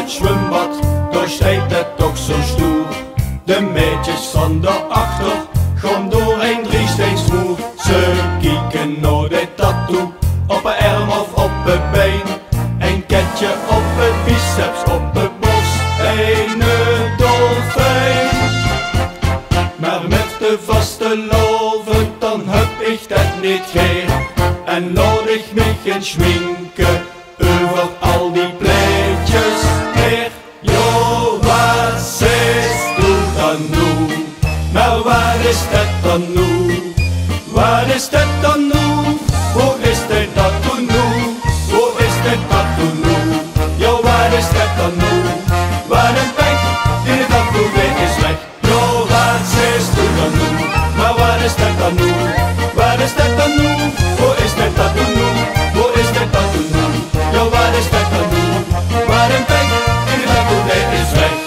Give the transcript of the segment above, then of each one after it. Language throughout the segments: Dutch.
het zwembad, daar staat het toch zo stoer. De meisjes van daarachter gaan door een driesteensmoer. Ze kijken naar de tattoo op een arm of op een been. Een ketje op het biceps, op het borst, een dolfijn. Maar met de vaste loven, dan heb ik dat niet geer. En laat ik me geen schminken over al die pleetjes heen. Jo, wat zegt u dan nu? Maar waar is dat dan nu? Waar is dat dan nu? Hoe is dit dat toen nu? Hoe is dit dat toen nu? Jo, waar is dat dan nu? Waar een pech, die het dat toen weer is weg. Jo, wat zegt u dan nu? Maar waar is dat dan nu? Waar is dat dan nu? Hoe is dit dat toen nu? Hoe is dit dat toen nu? Jo, waar is dat dan nu? Waar een pech, die het dat toen weer is weg.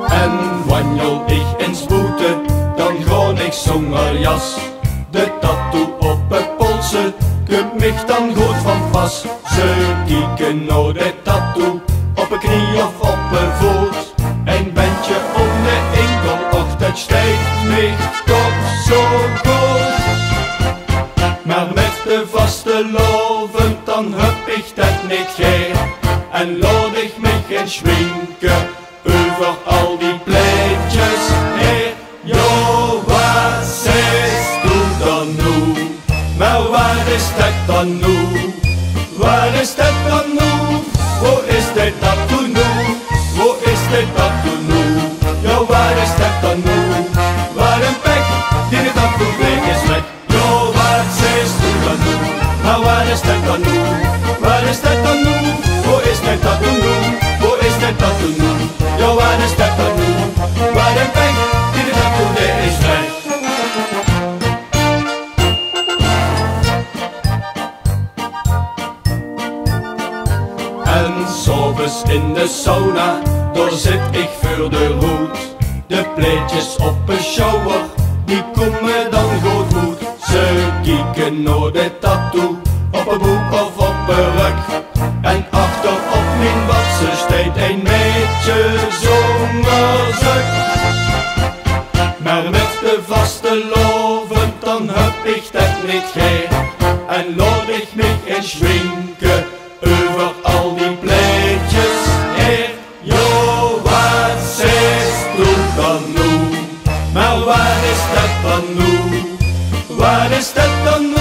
En wanneer ik eens boete, dan ga ik zonder jas. De tattoo op het polsen komt mij dan goed van pas. Ze kijken naar de tattoo op een knie of op een voet. Een bandje om de enkel, och dat steekt mij toch zo goed. Maar met de vaste loven, dan heb ik dat niet geer. En laat ik me geen schminken over al die pleetjes heen. Jo, wat zegt u dan nu? Maar waar is dat dan nu? Waar is dat dan nu? Hoe is dit dat toen nu? Hoe is dit dat toen nu? Jo, waar is dat dan nu? Waar een pech, die het dat toen weer is weg. Jo, wat zegt u dan nu? Maar waar is dat dan nu? Waar is dat dan nu? Hoe is dit dat toen nu? Hoe is dit dat toen nu? Jo, waar is dat dan nu? Waar een pech, die het dat toen weer is weg. En s'avonds in de sauna, daar zit ik voor de roet. De pleetjes op een shower, die komen dan goed goed. Ze kijken naar de tattoo, op een broek of op een rug. En achter op mijn watsen staat een meisje zonder zak. Maar met de vaste loven, dan heb ik dat niet geer. En laat ik me geen schminken over al die pleetjes heen. Jo, wat zegt u dan nu? Maar waar is dat dan nu? Waar is dat dan nu?